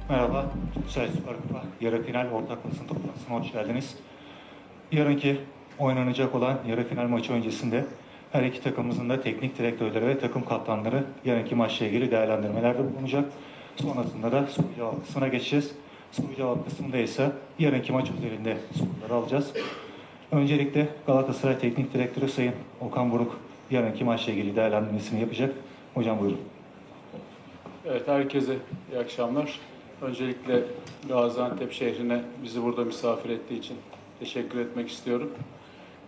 Merhaba, Türksel Süper Kupa yarı final ortak basın toplantısına hoş geldiniz. Yarınki oynanacak olan yarı final maçı öncesinde her iki takımımızın da teknik direktörleri ve takım kaptanları yarınki maçla ilgili değerlendirmelerde bulunacak. Sonrasında da soru cevap kısmına geçeceğiz. Soru cevap kısmında ise yarınki maç üzerinde soruları alacağız. Öncelikle Galatasaray Teknik Direktörü Sayın Okan Buruk yarınki maçla ilgili değerlendirmesini yapacak. Hocam buyurun. Evet, herkese iyi akşamlar. Öncelikle Gaziantep şehrine bizi burada misafir ettiği için teşekkür etmek istiyorum.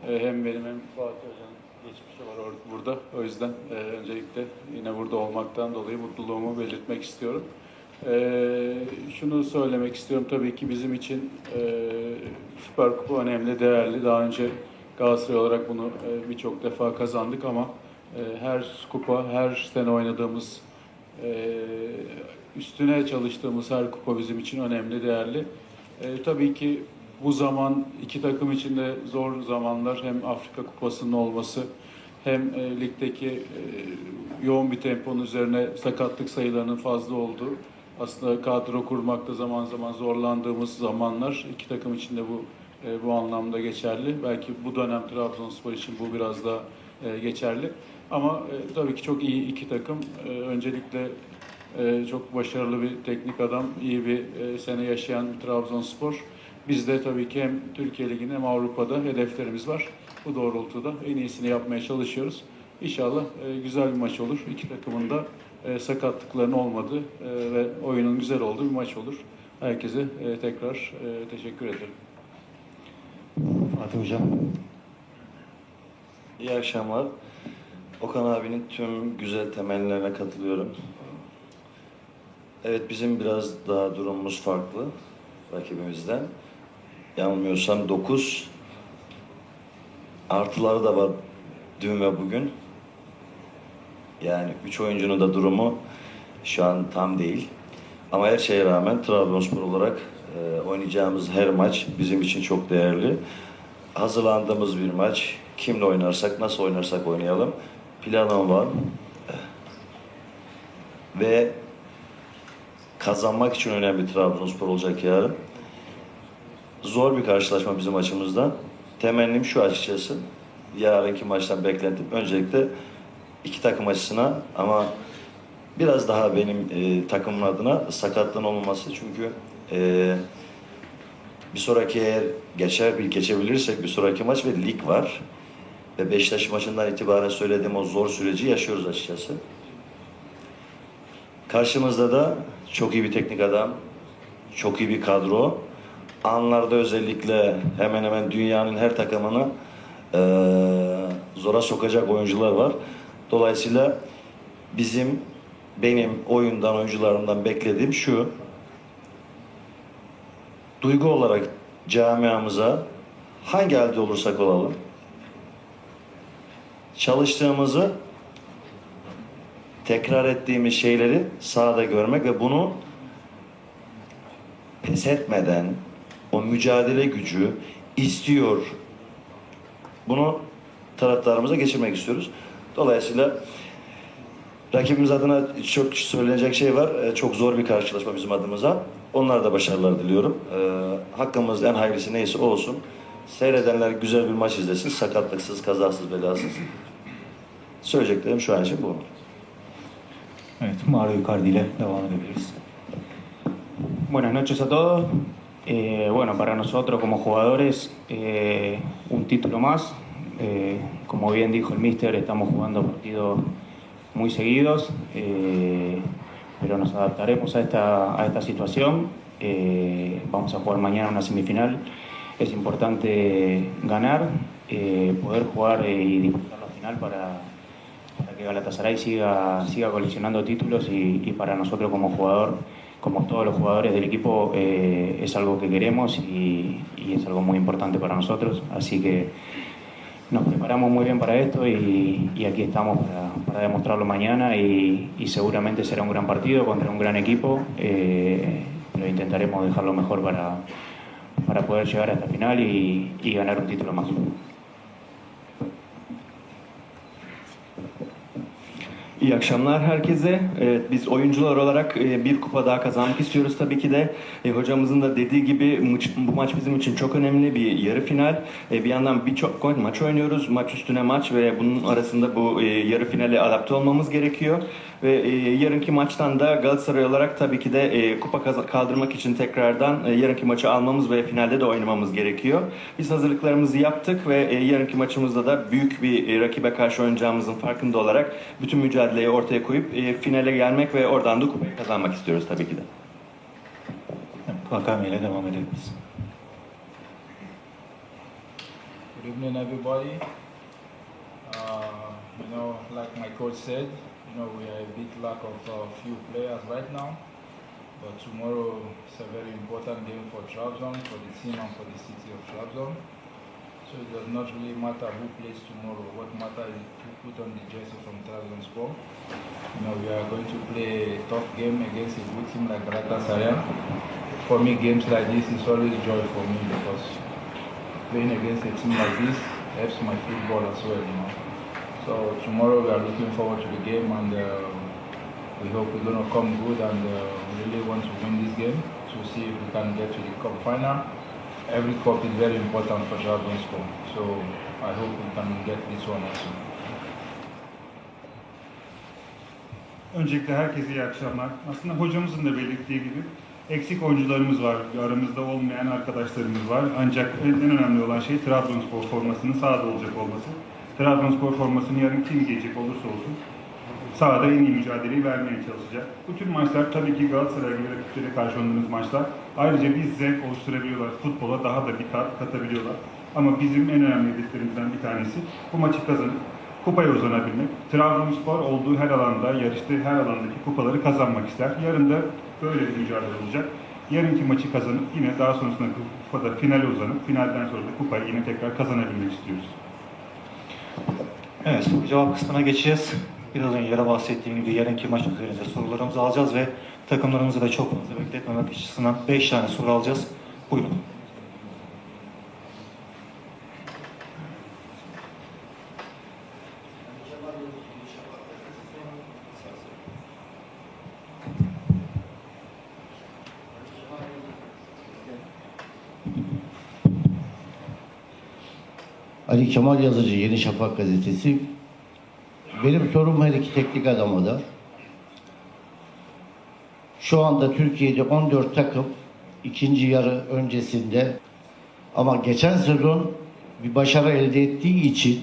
Hem benim hem Fatih Hoca'nın geçmişi var burada. O yüzden öncelikle yine burada olmaktan dolayı mutluluğumu belirtmek istiyorum. Şunu söylemek istiyorum, tabii ki bizim için Süper Kupa önemli, değerli. Daha önce Galatasaray olarak bunu birçok defa kazandık ama her kupa, her sene oynadığımız üstüne çalıştığımız her kupa bizim için önemli, değerli. Tabii ki bu zaman iki takım için de zor zamanlar. Hem Afrika Kupası'nın olması hem ligdeki yoğun bir temponun üzerine sakatlık sayılarının fazla olduğu, aslında kadro kurmakta zaman zaman zorlandığımız zamanlar. İki takım için de bu anlamda geçerli. Belki bu dönem Trabzonspor için bu biraz daha geçerli. Ama tabii ki çok iyi iki takım. Öncelikle çok başarılı bir teknik adam, iyi bir sene yaşayan bir Trabzonspor. Biz de tabii ki hem Türkiye Ligi'nde hem Avrupa'da hedeflerimiz var. Bu doğrultuda en iyisini yapmaya çalışıyoruz. İnşallah güzel bir maç olur. İki takımın da sakatlıkların olmadığı ve oyunun güzel olduğu bir maç olur. Herkese tekrar teşekkür ederim. Fatih Hocam. İyi akşamlar. Okan abinin tüm güzel temellerine katılıyorum. Evet, bizim biraz daha durumumuz farklı rakibimizden. Yanılmıyorsam 9 artıları da var dün ve bugün. Yani 3 oyuncunun da durumu şu an tam değil. Ama her şeye rağmen Trabzonspor olarak oynayacağımız her maç bizim için çok değerli. Hazırlandığımız bir maç. Kimle oynarsak, nasıl oynarsak oynayalım. Planım var. Ve kazanmak için önemli Trabzonspor olacak yarın. Zor bir karşılaşma bizim açımızdan. Temennim şu açıkçası. Yarınki maçtan beklentim. Öncelikle iki takım açısına ama biraz daha benim takımın adına sakatlığın olmaması. Çünkü bir sonraki eğer geçebilirsek bir sonraki maç ve lig var. Ve Beşiktaş maçından itibaren söylediğim o zor süreci yaşıyoruz açıkçası. Karşımızda da çok iyi bir teknik adam, çok iyi bir kadro. Anlarda özellikle hemen hemen dünyanın her takımını zora sokacak oyuncular var. Dolayısıyla benim oyuncularımdan beklediğim şu: duygu olarak camiamıza hangi halde olursak olalım, çalıştığımızı, tekrar ettiğimiz şeyleri sahada görmek ve bunu pes etmeden o mücadele gücü istiyor. Bunu taraftarımıza geçirmek istiyoruz. Dolayısıyla rakibimiz adına çok söylenecek şey var. Çok zor bir karşılaşma bizim adımıza. Onlara da başarılar diliyorum. Hakkımızda en hayırlısı neyse olsun. Seyredenler güzel bir maç izlesin. Sakatlıksız, kazasız, belasız. Söyleyeceklerim şu an için bu. Evet, Mario Icardi ile devam edebiliriz. Buenas noches a todos. Bueno, para nosotros como jugadores, un título más. Como bien dijo el míster, estamos jugando partidos muy seguidos, pero nos adaptaremos a esta situación. Vamos a jugar mañana una semifinal. Es importante ganar, poder jugar y disputar la final para que Galatasaray siga coleccionando títulos y para nosotros como jugador, como todos los jugadores del equipo, es algo que queremos y es algo muy importante para nosotros. Así que nos preparamos muy bien para esto y aquí estamos para demostrarlo mañana y seguramente será un gran partido contra un gran equipo, pero intentaremos dejarlo mejor para poder llegar a esta final y ganar un título más. İyi akşamlar herkese. Evet, biz oyuncular olarak bir kupa daha kazanmak istiyoruz tabii ki de. Hocamızın da dediği gibi bu maç bizim için çok önemli bir yarı final. Bir yandan birçok maç oynuyoruz. Maç üstüne maç ve bunun arasında bu yarı finale adapte olmamız gerekiyor. Ve yarınki maçtan da Galatasaray olarak tabii ki de kupa kaldırmak için tekrardan yarınki maçı almamız ve finalde de oynamamız gerekiyor. Biz hazırlıklarımızı yaptık ve yarınki maçımızda da büyük bir rakibe karşı oynayacağımızın farkında olarak bütün mücadeleyi ortaya koyup finale gelmek ve oradan da kupayı kazanmak istiyoruz tabii ki de. Vakame ile devam edebiliriz. Good evening, everybody. Like my coach said, we are a bit lack of few players right now. But tomorrow is a very important game for Trabzon, for the team and for the city of Trabzon. So it does not really matter who plays tomorrow. What matters is to put on the jersey from Trabzonspor. We are going to play a tough game against a good team like Galatasaray. For me, games like this is always joy for me because playing against a team like this helps my football as well. So tomorrow we are looking forward to the game and we hope we're going to come good and we really want to win this game to see if we can get to the cup final. Every cup is very important for Trabzonspor, so I hope we can get this one also. Öncelikle herkese iyi akşamlar. Aslında hocamızın da belirttiği gibi eksik oyuncularımız var, aramızda olmayan arkadaşlarımız var. Ancak en önemli olan şey Trabzonspor formasının sahada olacak olması. Trabzonspor formasını yarın kim giyecek olursa olsun sahada en iyi mücadeleyi vermeye çalışacak. Bu tür maçlar tabii ki Galatasaray gibi rakiplere karşı oynadığımız maçlar. Ayrıca bir zevk oluşturabiliyorlar, futbola daha da bir katabiliyorlar. Ama bizim en önemli hedeflerimizden bir tanesi bu maçı kazanıp kupaya uzanabilmek. Trabzonspor olduğu her alanda, yarıştığı her alandaki kupaları kazanmak ister. Yarın da böyle bir mücadele olacak. Yarınki maçı kazanıp yine daha sonrasında kupada finale uzanıp finalden sonra da kupayı yine tekrar kazanabilmek istiyoruz. Evet, soru cevap kısmına geçeceğiz. Biraz önce yere bahsettiğim gibi yarınki maç üzerinde sorularımızı alacağız ve takımlarımızı da çok fazla bekletmemek açısından 5 tane soru alacağız. Buyurun. Ali Kemal Yazıcı, Yeni Şafak Gazetesi. Benim sorum her iki teknik adama da. Şu anda Türkiye'de 14 takım ikinci yarı öncesinde ama geçen sezon bir başarı elde ettiği için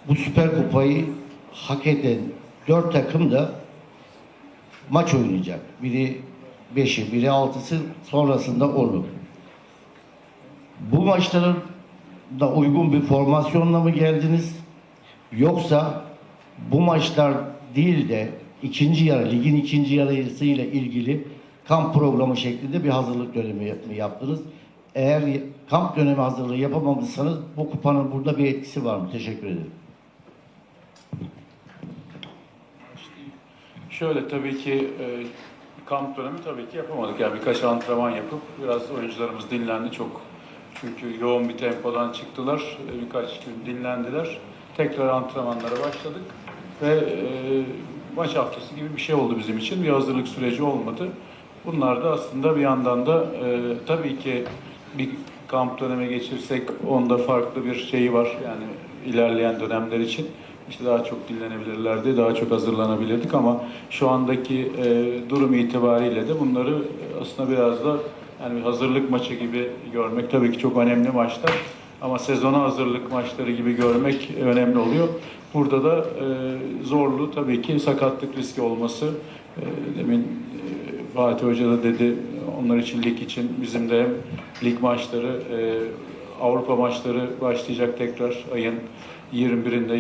bu Süper Kupayı hak eden 4 takım da maç oynayacak. Biri 5'i, biri 6'sı, sonrasında 10'u. Bu maçların da uygun bir formasyonla mı geldiniz? Yoksa bu maçlar değil de ikinci yarı, ligin ikinci yarısıyla ilgili kamp programı şeklinde bir hazırlık dönemi mi yaptınız? Eğer kamp dönemi hazırlığı yapamamışsanız bu kupanın burada bir etkisi var mı? Teşekkür ederim. Şöyle tabii ki kamp dönemi tabii ki yapamadık. Yani birkaç antrenman yapıp biraz oyuncularımız dinlendi çok. Çünkü yoğun bir tempodan çıktılar. Birkaç gün dinlendiler. Tekrar antrenmanlara başladık. Ve maç haftası gibi bir şey oldu bizim için. Bir hazırlık süreci olmadı. Bunlar da aslında bir yandan da tabii ki bir kamp döneme geçirsek onda farklı bir şeyi var. Yani ilerleyen dönemler için. İşte daha çok dinlenebilirlerdi, daha çok hazırlanabilirdik ama şu andaki durum itibariyle de bunları aslında biraz da yani bir hazırlık maçı gibi görmek tabii ki çok önemli maçlar. Ama sezona hazırlık maçları gibi görmek önemli oluyor. Burada da zorlu tabii ki sakatlık riski olması. Demin Fatih Hoca da dedi, onlar için, lig için bizim de hem lig maçları, Avrupa maçları başlayacak tekrar ayın 21'inde,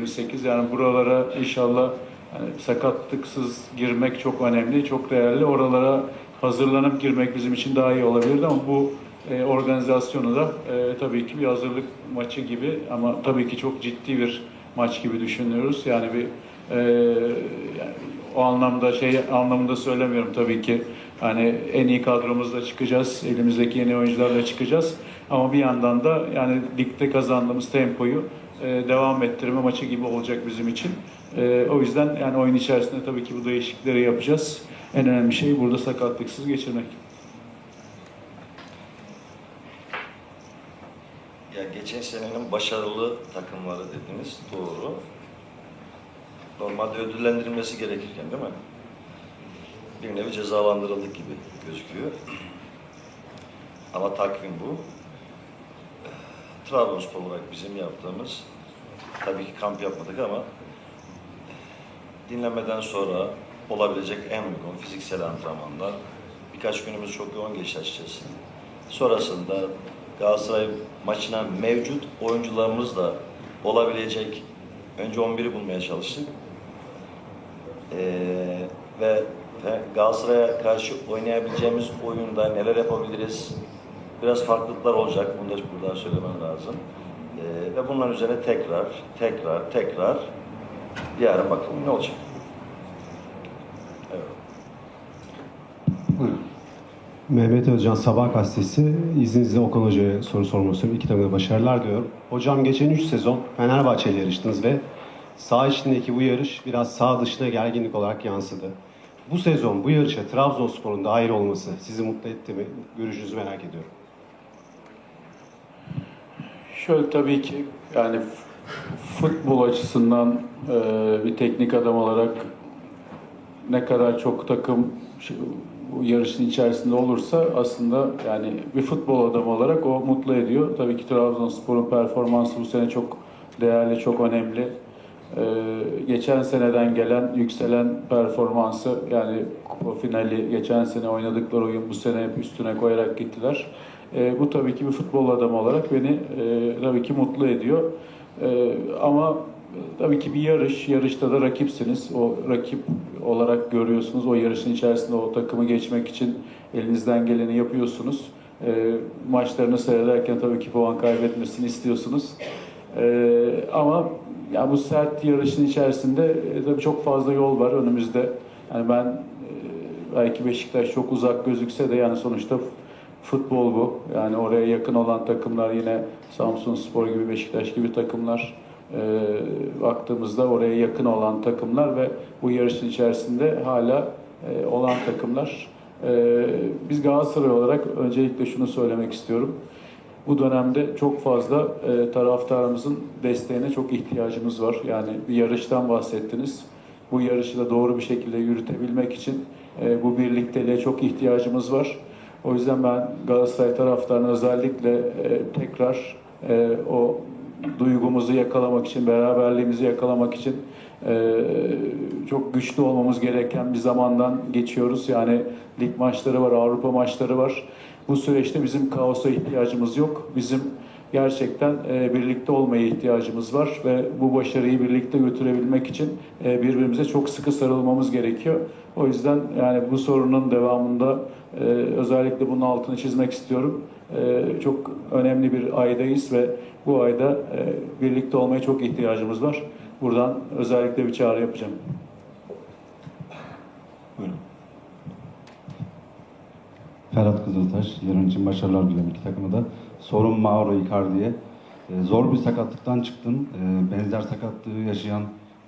21-28. Yani buralara inşallah yani sakatlıksız girmek çok önemli, çok değerli. Oralara hazırlanıp girmek bizim için daha iyi olabilirdi ama bu organizasyonu da tabii ki bir hazırlık maçı gibi ama tabii ki çok ciddi bir maç gibi düşünüyoruz. Yani bir yani o anlamda anlamında söylemiyorum tabii ki. Hani en iyi kadromuzla çıkacağız, elimizdeki yeni oyuncularla çıkacağız. Ama bir yandan da yani ligde kazandığımız tempoyu devam ettirme maçı gibi olacak bizim için. O yüzden yani oyun içerisinde tabii ki bu değişiklikleri yapacağız. En önemli şey burada sakatlıksız geçirmek. Ya geçen senenin başarılı takımları dediniz, doğru. Normalde ödüllendirilmesi gerekirken değil mi? Bir nevi cezalandırıldık gibi gözüküyor. Ama takvim bu. Trabzonspor olarak bizim yaptığımız, tabii ki kamp yapmadık ama dinlenmeden sonra olabilecek en uygun fiziksel antrenmanlar. Birkaç günümüz çok yoğun geçti açıkçası. Sonrasında Galatasaray maçına mevcut oyuncularımızla olabilecek önce 11'i bulmaya çalıştık. Ve Galatasaray'a karşı oynayabileceğimiz oyunda neler yapabiliriz? Biraz farklılıklar olacak. Bunu da buradan söylemem lazım. Ve bunların üzerine tekrar yarın bakalım ne olacak. Evet. Buyurun. Mehmet Özcan Sabah gazetesi. İzninizle Okan Hoca'ya soru sormak istiyorum. İki takımda başarılar diyor. Hocam geçen 3 sezon Fenerbahçe ile yarıştınız ve saha içindeki bu yarış biraz saha dışına gerginlik olarak yansıdı. Bu sezon bu yarışa Trabzonspor'un dahil olması sizi mutlu etti mi? Görüşünüzü merak ediyorum. Şöyle tabii ki yani futbol açısından bir teknik adam olarak ne kadar çok takım bu yarışın içerisinde olursa aslında yani bir futbol adamı olarak o mutlu ediyor. Tabii ki Trabzonspor'un performansı bu sene çok değerli, çok önemli. Geçen seneden gelen yükselen performansı yani kupa finali, geçen sene oynadıkları oyun bu sene hep üstüne koyarak gittiler. Bu tabii ki bir futbol adamı olarak beni tabii ki mutlu ediyor. Ama tabii ki bir yarışta da rakipsiniz. O rakip olarak görüyorsunuz. O yarışın içerisinde o takımı geçmek için elinizden geleni yapıyorsunuz. Maçlarını seyrederken tabii ki puan kaybetmesini istiyorsunuz. Ama ya bu sert yarışın içerisinde tabii çok fazla yol var önümüzde. Yani ben belki Beşiktaş çok uzak gözükse de yani sonuçta futbol bu. Yani oraya yakın olan takımlar yine Samsunspor gibi, Beşiktaş gibi takımlar. Baktığımızda oraya yakın olan takımlar ve bu yarışın içerisinde hala olan takımlar. Biz Galatasaray olarak öncelikle şunu söylemek istiyorum. Bu dönemde çok fazla taraftarımızın desteğine çok ihtiyacımız var. Yani bir yarıştan bahsettiniz. Bu yarışı da doğru bir şekilde yürütebilmek için bu birlikteliğe çok ihtiyacımız var. O yüzden ben Galatasaray taraftarına özellikle tekrar o duygumuzu yakalamak için, beraberliğimizi yakalamak için çok güçlü olmamız gereken bir zamandan geçiyoruz. Yani lig maçları var, Avrupa maçları var. Bu süreçte bizim kaosa ihtiyacımız yok. Bizim gerçekten birlikte olmaya ihtiyacımız var ve bu başarıyı birlikte götürebilmek için birbirimize çok sıkı sarılmamız gerekiyor. O yüzden yani bu sorunun devamında özellikle bunun altını çizmek istiyorum. Çok önemli bir aydayız ve bu ayda birlikte olmaya çok ihtiyacımız var. Buradan özellikle bir çağrı yapacağım. Buyurun. Ferhat Kızıltaş, yarın için başarılar dilerim iki takıma da. Sorum Mauro Icardi'ye. Zor bir sakatlıktan çıktın. Benzer sakatlığı yaşayan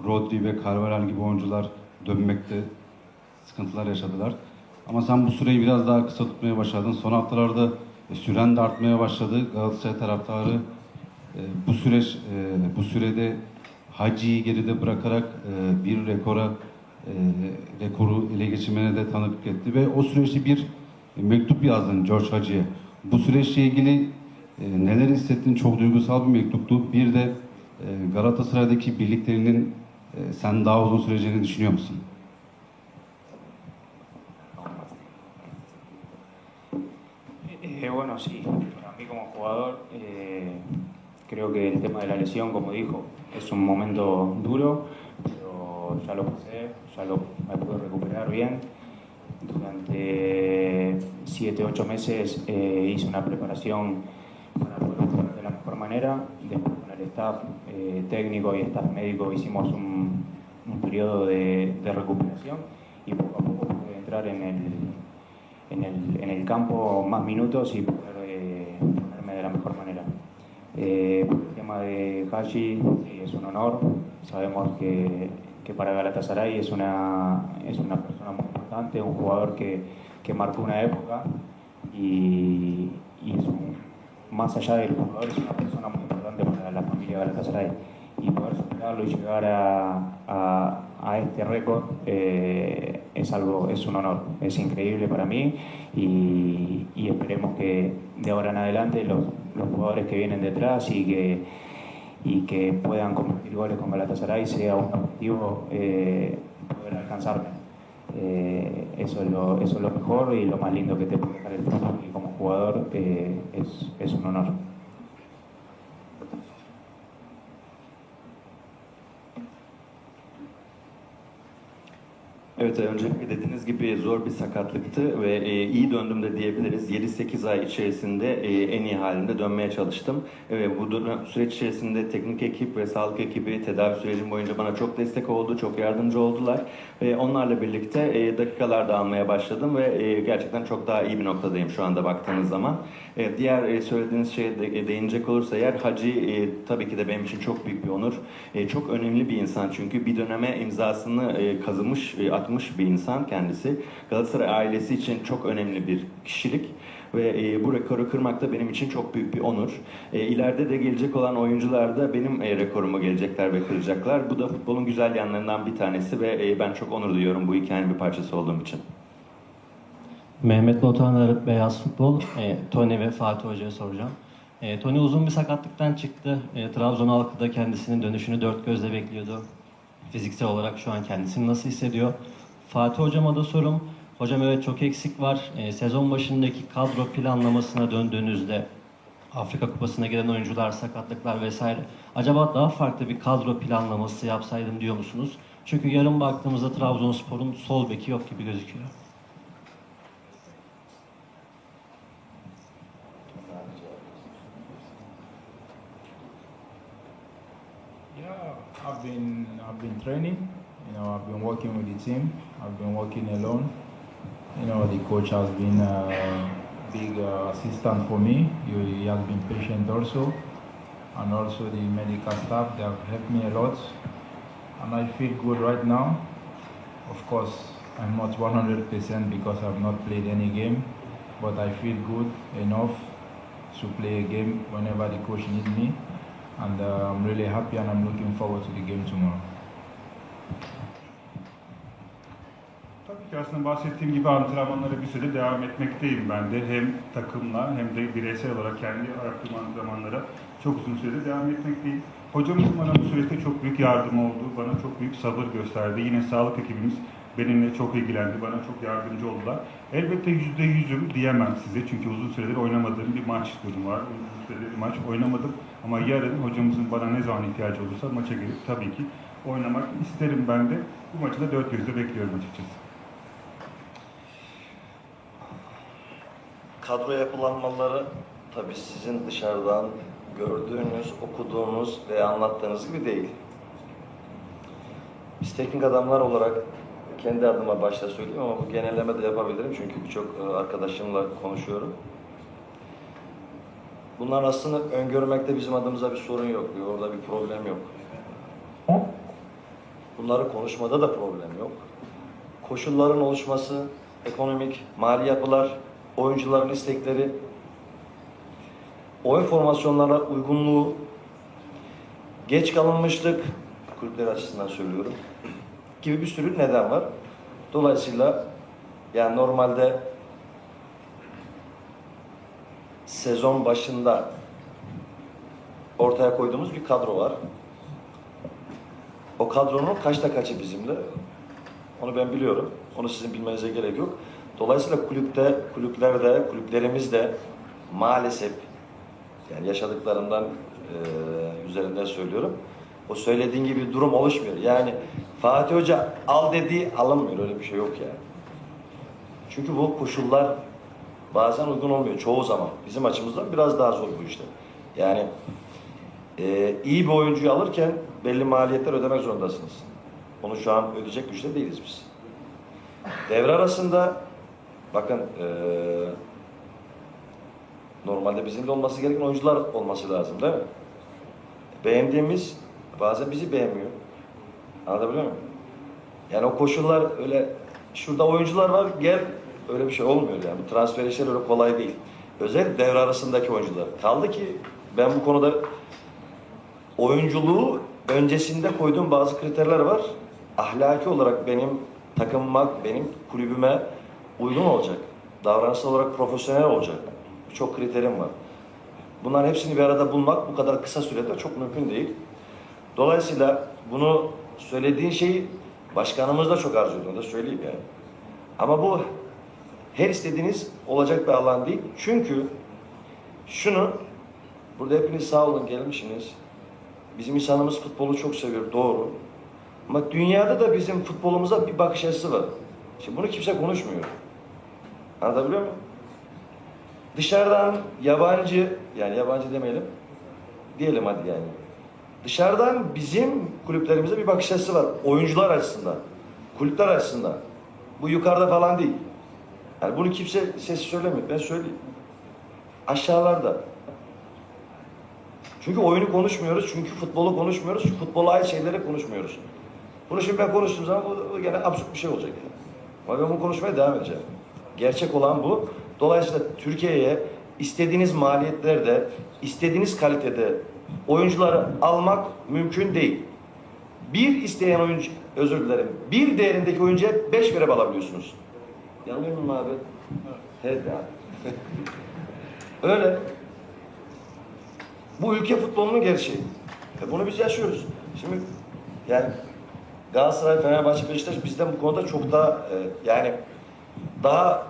Rodri ve Carvajal gibi oyuncular dönmekte sıkıntılar yaşadılar. Ama sen bu süreyi biraz daha kısa tutmaya başladın. Son haftalarda süren de artmaya başladı. Galatasaray taraftarı bu sürede Hacı'yı geride bırakarak bir rekoru ele geçirmene de tanıklık etti ve o süreçte bir mektup yazdın George Hacı'ya. Bu süreçle ilgili neler hissettin? Çok duygusal bir mektuptu. Bir de Galatasaray'daki birliklerinin sen daha uzun süreceğini düşünüyor musun? Bueno, sí, para mí como jugador creo que el tema de la lesión, como dijo, es un momento duro, pero ya lo pasé, me pude recuperar bien. Durante 7-8 meses hice una preparación para poder jugar de la mejor manera. Después con el staff técnico y staff médico hicimos un periodo de recuperación y poco a poco pude entrar en el campo más minutos y poder ponerme de la mejor manera. Por el tema de Haji, sí, es un honor. Sabemos que que para Galatasaray es una persona muy importante, un jugador que marcó una época y más allá del jugador es una persona muy importante para la familia Galatasaray. Y poder superarlo y llegar a este récord es un honor, es increíble para mí y esperemos que de ahora en adelante los jugadores que vienen detrás y que puedan convertir goles con Galatasaray sea un objetivo poder alcanzarme. Eso es lo mejor y lo más lindo que te puede dejar el fútbol, y como jugador es un honor. Evet, öncelikle dediğiniz gibi zor bir sakatlıktı ve iyi döndüm de diyebiliriz. 7-8 ay içerisinde en iyi halimde dönmeye çalıştım. Bu süreç içerisinde teknik ekip ve sağlık ekibi tedavi sürecim boyunca bana çok destek oldu, çok yardımcı oldular. Ve onlarla birlikte dakikalar da almaya başladım ve gerçekten çok daha iyi bir noktadayım şu anda baktığınız zaman. Diğer söylediğiniz şeye değinecek olursa eğer, Hacı tabii ki de benim için çok büyük bir onur. Çok önemli bir insan çünkü bir döneme imzasını kazımış, atmış bir insan kendisi. Galatasaray ailesi için çok önemli bir kişilik ve bu rekoru kırmak da benim için çok büyük bir onur. İleride de gelecek olan oyuncular da benim rekorumu gelecekler ve kıracaklar. Bu da futbolun güzel yanlarından bir tanesi ve ben çok onur duyuyorum bu hikayenin bir parçası olduğum için. Mehmet Batuhan, Beyaz Futbol. Tony ve Fatih Hoca'ya soracağım. Tony uzun bir sakatlıktan çıktı. Trabzon halkı da kendisinin dönüşünü dört gözle bekliyordu. Fiziksel olarak şu an kendisini nasıl hissediyor? Fatih Hocama da sorum. Hocam evet çok eksik var. Sezon başındaki kadro planlamasına döndüğünüzde Afrika Kupası'na gelen oyuncular, sakatlıklar vesaire. Acaba daha farklı bir kadro planlaması yapsaydım diyor musunuz? Çünkü yarın baktığımızda Trabzonspor'un sol beki yok gibi gözüküyor. Yeah, I've been training. I've been working with the team. I've been working alone. The coach has been a big assistant for me. He has been patient also, and also the medical staff. They have helped me a lot, and I feel good right now. Of course, I'm not 100% because I've not played any game, but I feel good enough to play a game whenever the coach needs me. And I'm really happy and I'm looking forward to the game tomorrow. Tabii ki aslında bahsettiğim gibi antrenmanlara bir süre devam etmekteyim ben de. Hem takımla hem de bireysel olarak kendi yaptığım antrenmanlara çok uzun süredir devam etmekteyim. Hocamız bana bu süreçte çok büyük yardım oldu. Bana çok büyük sabır gösterdi. Yine sağlık ekibimiz benimle çok ilgilendi. Bana çok yardımcı oldular. Elbette %100'üm diyemem size. Çünkü uzun süredir oynamadığım bir maç durumu var. Uzun süredir bir maç oynamadım. Ama yarın hocamızın bana ne zaman ihtiyacı olursa maça gelip tabii ki oynamak isterim ben de. Bu maçı da dört gözle bekliyorum açıkçası. Kadro yapılanmaları tabii sizin dışarıdan gördüğünüz, okuduğunuz ve anlattığınız gibi değil. Biz teknik adamlar olarak kendi adıma başta söyleyeyim ama bu genelleme de yapabilirim çünkü birçok arkadaşımla konuşuyorum. Bunlar aslında öngörmekte bizim adımıza bir sorun yok, orada bir problem yok. Bunları konuşmada da problem yok. Koşulların oluşması, ekonomik, mali yapılar, oyuncuların istekleri, oyun formasyonlarına uygunluğu, geç kalınmışlık, kulüpler açısından söylüyorum, gibi bir sürü neden var. Dolayısıyla yani normalde sezon başında ortaya koyduğumuz bir kadro var. O kadronun kaçta kaçı bizimle? Onu ben biliyorum. Onu sizin bilmenize gerek yok. Dolayısıyla kulüplerde, kulüplerimizde maalesef yani yaşadıklarından üzerinden söylüyorum. O söylediğin gibi bir durum oluşmuyor. Yani Fatih Hoca al dediği alınmıyor. Öyle bir şey yok yani. Çünkü bu koşullar bazen uygun olmuyor. Çoğu zaman. Bizim açımızdan biraz daha zor bu işte. Yani iyi bir oyuncuyu alırken belli maliyetler ödemek zorundasınız. Onu şu an ödeyecek güçte değiliz biz. Devre arasında bakın normalde bizimle olması gereken oyuncular olması lazım değil mi? Beğendiğimiz bazen bizi beğenmiyor. Anlatabiliyor muyum? Yani o koşullar öyle, şurada oyuncular var gel, öyle bir şey olmuyor yani. Bu transfer işleri öyle kolay değil. Özellikle devre arasındaki oyuncular. Kaldı ki ben bu konuda oyunculuğu öncesinde koyduğum bazı kriterler var. Ahlaki olarak benim takımıma, benim kulübüme uygun olacak. Davranışsal olarak profesyonel olacak. Çok kriterim var. Bunların hepsini bir arada bulmak bu kadar kısa sürede çok mümkün değil. Dolayısıyla bunu söylediğin şeyi başkanımız da çok arzu ediyor, da söyleyeyim yani. Ama bu her istediğiniz olacak bir alan değil. Çünkü şunu, burada hepiniz sağ olun gelmişsiniz. Bizim insanımız futbolu çok seviyor, doğru. Ama dünyada da bizim futbolumuza bir bakış açısı var. Şimdi bunu kimse konuşmuyor. Anlatabiliyor muyum? Dışarıdan yabancı, yani yabancı demeyelim, diyelim hadi yani. Dışarıdan bizim kulüplerimize bir bakış açısı var. Oyuncular açısından, kulüpler açısından. Bu yukarıda falan değil. Yani bunu kimse sesi söylemiyor. Ben söyleyeyim. Aşağılarda. Çünkü oyunu konuşmuyoruz, çünkü futbolu konuşmuyoruz, çünkü futbola ait şeyleri konuşmuyoruz. Bunu şimdi ben konuştuğum zaman bu gene absürt bir şey olacak yani. Ama ben bunu konuşmaya devam edeceğim. Gerçek olan bu. Dolayısıyla Türkiye'ye istediğiniz maliyetlerde, istediğiniz kalitede oyuncuları almak mümkün değil. Bir isteyen oyuncu, özür dilerim, bir değerindeki oyuncuya 5 vere alabiliyorsunuz. Yanılıyor muyum abi? Evet abi. Öyle. Bu ülke futbolunun gerçeği. Bunu biz yaşıyoruz. Şimdi yani Galatasaray, Fenerbahçe, Beşiktaş bizden bu konuda çok daha yani daha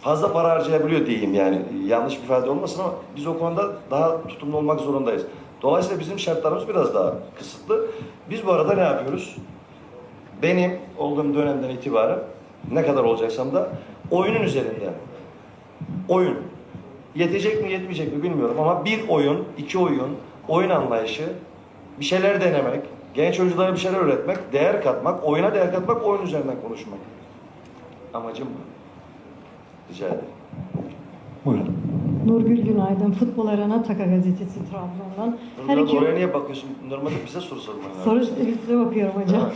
fazla para harcayabiliyor diyeyim yani. Yanlış bir ifade olmasın ama biz o konuda daha tutumlu olmak zorundayız. Dolayısıyla bizim şartlarımız biraz daha kısıtlı. Biz bu arada ne yapıyoruz? Benim olduğum dönemden itibaren ne kadar olacaksam da oyunun üzerinden. Oyun. Yetecek mi yetmeyecek mi bilmiyorum ama bir oyun, iki oyun, oyun anlayışı, bir şeyler denemek, genç oyunculara bir şeyler öğretmek, değer katmak, oyuna değer katmak, oyun üzerinden konuşmak. Amacım bu. Rica ederim. Buyurun. Nurgül Günaydın, Futbol Arena Taka Gazetesi Trabzon'dan. Oraya niye bakıyorsun? Normalde bize soru sorman lazım. Soru size bakıyorum hocam.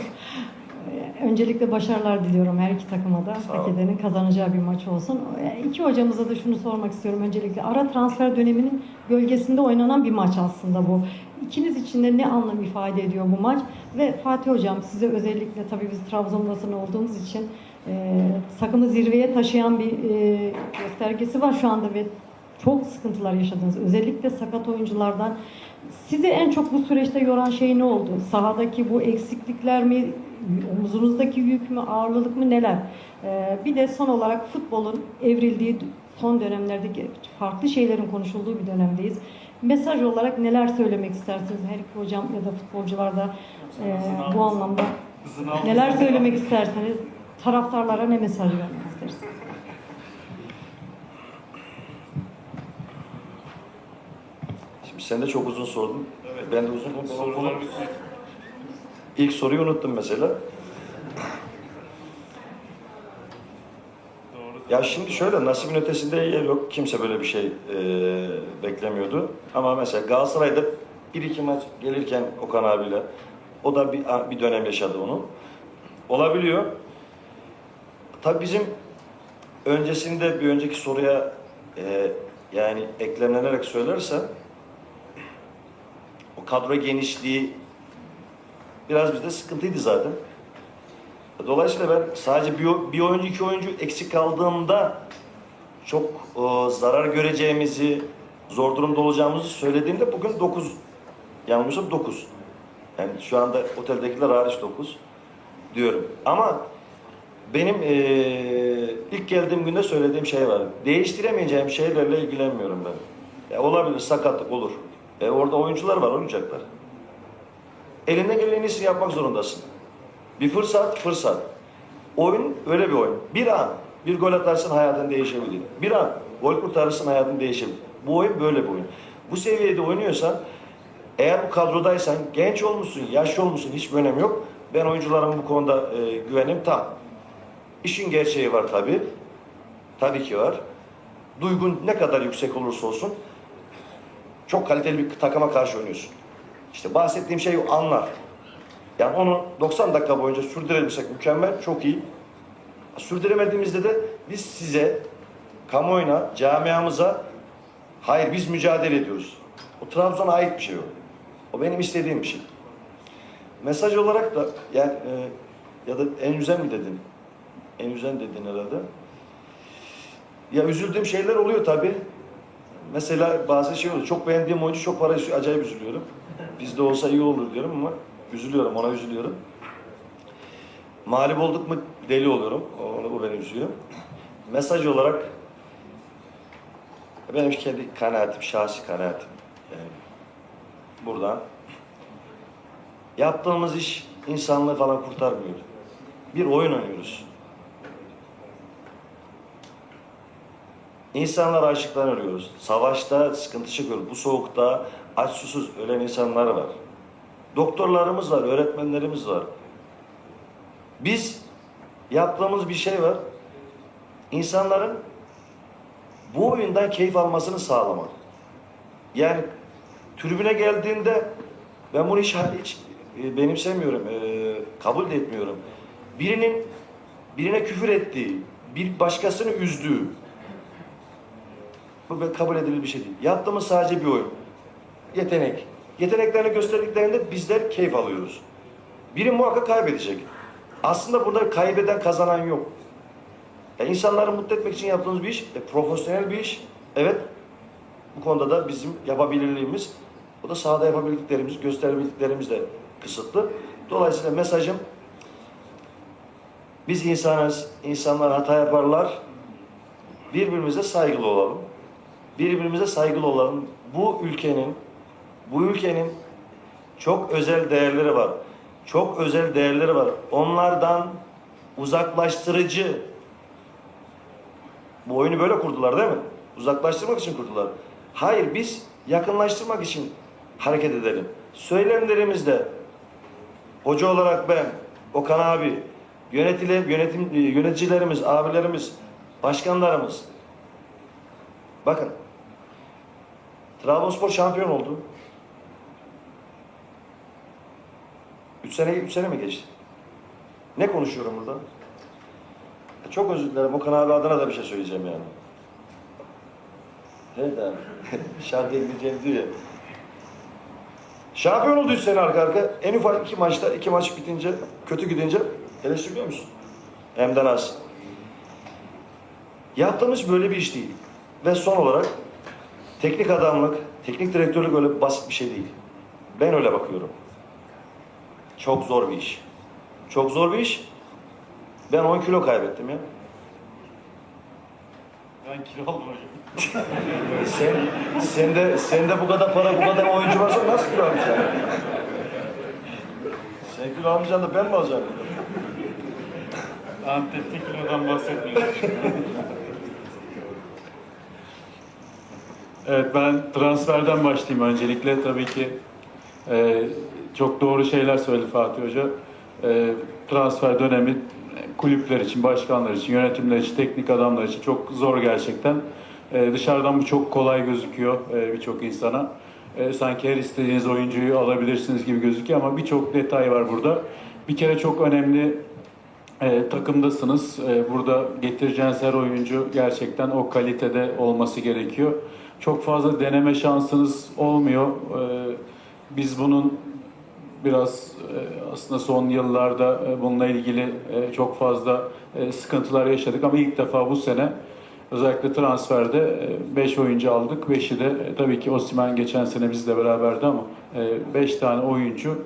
Öncelikle başarılar diliyorum her iki takıma da. Hak edenin kazanacağı bir maç olsun. İki hocamıza da şunu sormak istiyorum öncelikle. Ara transfer döneminin gölgesinde oynanan bir maç aslında bu. İkiniz için de ne anlam ifade ediyor bu maç? Ve Fatih Hocam size özellikle tabii biz Trabzon basını olduğumuz için takımı zirveye taşıyan bir göstergesi var şu anda ve çok sıkıntılar yaşadınız. Özellikle sakat oyunculardan. Sizi en çok bu süreçte yoran şey ne oldu? Sahadaki bu eksiklikler mi? Omuzunuzdaki yük mü? Ağırlık mı? Neler? Bir de son olarak futbolun evrildiği son dönemlerdeki farklı şeylerin konuşulduğu bir dönemdeyiz. Mesaj olarak neler söylemek istersiniz? Her iki hocam ya da futbolcular da bu anlamda neler söylemek isterseniz taraftarlara ne mesaj vermek istersiniz? Şimdi sen de çok uzun sordun. Evet. Ben de uzun sordum. İlk soruyu unuttum mesela. Ya şimdi şöyle, nasibin ötesinde yer yok. Kimse böyle bir şey beklemiyordu. Ama mesela Galatasaray'da bir iki maç gelirken Okan abiyle, o da bir dönem yaşadı onu. Olabiliyor. Tabii bizim öncesinde bir önceki soruya yani eklemlenerek söylersem o kadro genişliği biraz bizde sıkıntıydı zaten. Dolayısıyla ben sadece bir oyuncu, iki oyuncu eksik kaldığında çok zarar göreceğimizi, zor durumda olacağımızı söylediğimde bugün 9, yanılmıyorsam 9. Yani şu anda oteldekiler hariç 9 diyorum. Ama benim ilk geldiğim günde söylediğim şey var. Değiştiremeyeceğim şeylerle ilgilenmiyorum ben. Olabilir, sakatlık olur. Orada oyuncular var, oynayacaklar. Elinden gelen en iyisini yapmak zorundasın. Bir fırsat. Oyun öyle bir oyun. Bir an bir gol atarsın hayatın değişebilir. Bir an gol kurtarırsın hayatın değişebilir. Bu oyun böyle bir oyun. Bu seviyede oynuyorsan, eğer bu kadrodaysan, genç olmuşsun, yaşlı olmuşsun, hiçbir önemi yok. Ben oyuncularımın bu konuda güvenim tam. İşin gerçeği var tabii. Tabii ki var. Duygun ne kadar yüksek olursa olsun çok kaliteli bir takıma karşı oynuyorsun. İşte bahsettiğim şey o, anlar. Yani onu 90 dakika boyunca sürdürebilirsek mükemmel, çok iyi. Sürdüremediğimizde de biz size, kamuoyuna, camiamıza, hayır biz mücadele ediyoruz. O Trabzon'a ait bir şey o. O benim istediğim bir şey. Mesaj olarak da yani ya da en üzen mi dedin? En üzen dedin herhalde. Ya üzüldüğüm şeyler oluyor tabii. Mesela bazı şey oluyor. Çok beğendiğim oyuncu çok para istiyor. Acayip üzülüyorum. Bizde olsa iyi olur diyorum ama üzülüyorum, ona üzülüyorum. Mağlup olduk mu deli oluyorum. O beni üzüyor. Mesaj olarak benim kendi kanaatim, şahsi kanaatim. Yani buradan yaptığımız iş insanlığı falan kurtarmıyor. Bir oyun oynuyoruz. İnsanlar açlıktan ölüyoruz. Savaşta sıkıntı çekiyoruz. Bu soğukta aç susuz ölen insanlar var. Doktorlarımız var, öğretmenlerimiz var. Biz yaptığımız bir şey var. İnsanların bu oyundan keyif almasını sağlamak. Yani tribüne geldiğinde ben bunu hiç benimsemiyorum, kabul de etmiyorum. Birine küfür ettiği, bir başkasını üzdüğü, bu kabul edilir bir şey değil. Yaptığımız sadece bir oyun. Yetenek. Yeteneklerini gösterdiklerinde bizler keyif alıyoruz. Biri muhakkak kaybedecek. Aslında burada kaybeden, kazanan yok. İnsanları mutlu etmek için yaptığımız bir iş, profesyonel bir iş. Evet, bu konuda da bizim yapabilirliğimiz, o da sahada yapabildiklerimiz, gösterebildiklerimiz de kısıtlı. Dolayısıyla mesajım, biz insanız, insanlar hata yaparlar, birbirimize saygılı olalım. Birbirimize saygılı olalım. Bu ülkenin çok özel değerleri var. Çok özel değerleri var. Onlardan uzaklaştırıcı. Bu oyunu böyle kurdular değil mi? Uzaklaştırmak için kurdular. Hayır, biz yakınlaştırmak için hareket edelim. Söylemlerimizde hoca olarak ben, Okan abi, yöneticilerimiz, abilerimiz, başkanlarımız, bakın, Trabzonspor şampiyon oldu. 3 sene mi geçti? Ne konuşuyorum burada? Çok özür dilerim. Okan abi adına da bir şey söyleyeceğim yani. Evet abi. Şarkıya gideceğim diyor ya. Şampiyon oldu 3 sene arka arka. En ufak 2 maç bitince, kötü gidince eleştiriyor musun? Hem de nasıl? Yaptığımız böyle bir iş değil. Ve son olarak teknik adamlık, teknik direktörlük öyle basit bir şey değil. Ben öyle bakıyorum. Çok zor bir iş. Çok zor bir iş. Ben 10 kilo kaybettim ya. Ben kilo aldım hocam. Sende bu kadar para, bu kadar oyuncu varsa nasıl kilo alacaksın? Sen kilo almayacaksın da ben mi alacağım? Antep'te kilodan bahsetmiyorum. Evet, ben transferden başlayayım öncelikle. Tabii ki çok doğru şeyler söyledi Fatih Hoca. Transfer dönemi kulüpler için, başkanlar için, yönetimler için, teknik adamlar için çok zor gerçekten. Dışarıdan bu çok kolay gözüküyor birçok insana. Sanki her istediğiniz oyuncuyu alabilirsiniz gibi gözüküyor ama birçok detay var burada. Bir kere çok önemli takımdasınız. Burada getireceğiniz her oyuncu gerçekten o kalitede olması gerekiyor. Çok fazla deneme şansınız olmuyor. Biz bunun biraz aslında son yıllarda bununla ilgili çok fazla sıkıntılar yaşadık ama ilk defa bu sene özellikle transferde 5 oyuncu aldık. 5'i de tabii ki Osimhen geçen sene bizle beraberdi ama 5 tane oyuncu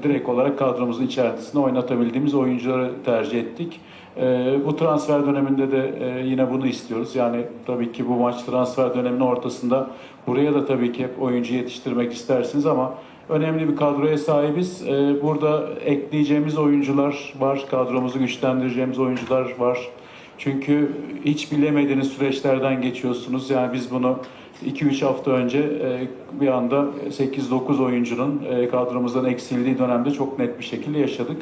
direkt olarak kadromuzun içerisinde oynatabildiğimiz oyuncuları tercih ettik. Bu transfer döneminde de yine bunu istiyoruz. Yani tabii ki bu maç transfer döneminin ortasında buraya da tabii ki hep oyuncu yetiştirmek istersiniz ama önemli bir kadroya sahibiz. Burada ekleyeceğimiz oyuncular var, kadromuzu güçlendireceğimiz oyuncular var. Çünkü hiç bilemediğiniz süreçlerden geçiyorsunuz. Yani biz bunu 2-3 hafta önce bir anda 8-9 oyuncunun kadromuzdan eksildiği dönemde çok net bir şekilde yaşadık.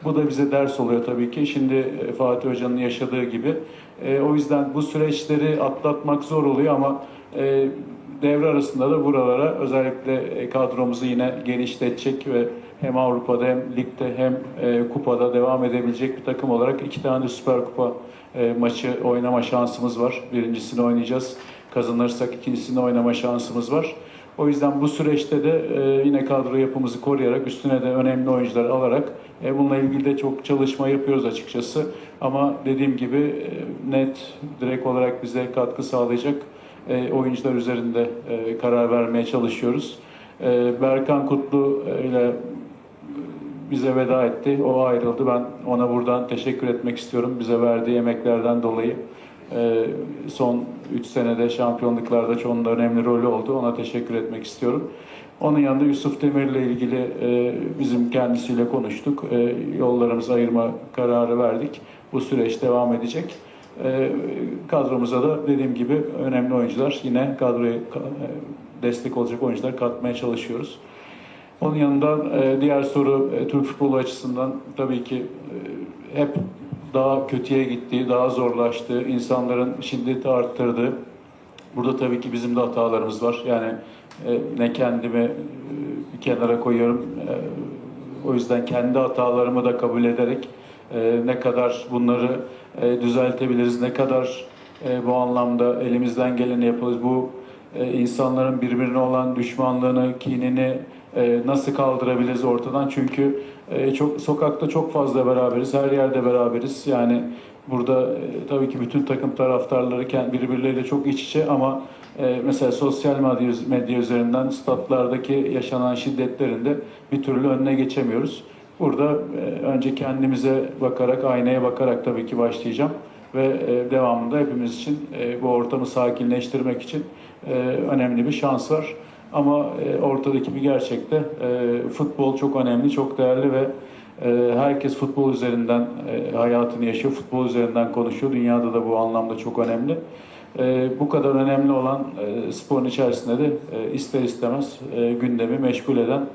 Bu da bize ders oluyor tabii ki. Şimdi Fatih Hoca'nın yaşadığı gibi. O yüzden bu süreçleri atlatmak zor oluyor ama devre arasında da buralara özellikle kadromuzu yine genişletecek ve hem Avrupa'da hem ligde hem kupada devam edebilecek bir takım olarak 2 tane de Süper Kupa maçı oynama şansımız var. Birincisini oynayacağız. Kazanırsak ikincisini oynama şansımız var. O yüzden bu süreçte de yine kadro yapımızı koruyarak, üstüne de önemli oyuncular alarak bununla ilgili de çok çalışma yapıyoruz açıkçası. Ama dediğim gibi net, direkt olarak bize katkı sağlayacak oyuncular üzerinde karar vermeye çalışıyoruz. Berkan Kutlu ile bize veda etti. O ayrıldı. Ben ona buradan teşekkür etmek istiyorum. Bize verdiği emeklerden dolayı. Son 3 senede şampiyonluklarda çok önemli rolü oldu. Ona teşekkür etmek istiyorum. Onun yanında Yusuf Demir ile ilgili bizim kendisiyle konuştuk. Yollarımızı ayırma kararı verdik. Bu süreç devam edecek. Kadromuza da dediğim gibi önemli oyuncular, yine kadroya destek olacak oyuncular katmaya çalışıyoruz. Onun yanında diğer soru Türk futbolu açısından tabii ki hep daha kötüye gittiği, daha zorlaştığı, insanların şiddeti arttırdığı. Burada tabii ki bizim de hatalarımız var. Yani ne kendimi bir kenara koyuyorum. O yüzden kendi hatalarımı da kabul ederek ne kadar bunları düzeltebiliriz, ne kadar bu anlamda elimizden geleni yaparız. Bu insanların birbirine olan düşmanlığını, kinini nasıl kaldırabiliriz ortadan? Çünkü sokakta çok fazla beraberiz, her yerde beraberiz. Yani burada tabii ki bütün takım taraftarları birbirleriyle çok iç içe ama mesela sosyal medya üzerinden statlardaki yaşanan şiddetlerin de bir türlü önüne geçemiyoruz. Burada önce kendimize bakarak, aynaya bakarak tabii ki başlayacağım ve devamında hepimiz için bu ortamı sakinleştirmek için önemli bir şans var. Ama ortadaki bir gerçekte futbol çok önemli, çok değerli ve herkes futbol üzerinden hayatını yaşıyor, futbol üzerinden konuşuyor. Dünyada da bu anlamda çok önemli. Bu kadar önemli olan sporun içerisinde de ister istemez gündemi meşgul eden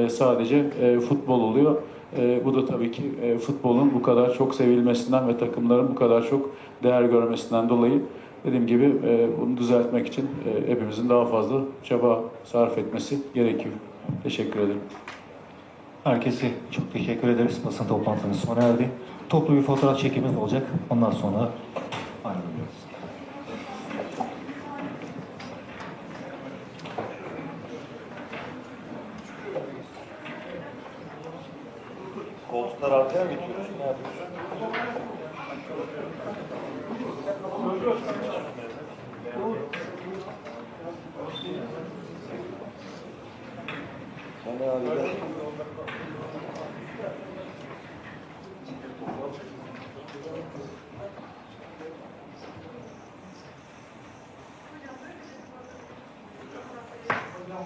sadece futbol oluyor. Bu da tabii ki futbolun bu kadar çok sevilmesinden ve takımların bu kadar çok değer görmesinden dolayı dediğim gibi bunu düzeltmek için hepimizin daha fazla çaba sarf etmesi gerekiyor. Teşekkür ederim. Herkese çok teşekkür ederiz. Basın toplantımız sona erdi. Toplu bir fotoğraf çekimimiz olacak. Ondan sonra ayrılıyoruz. Koltuklar arkaya mı gidiyoruz? Ne yapıyoruz? Hani abi gel. Hocam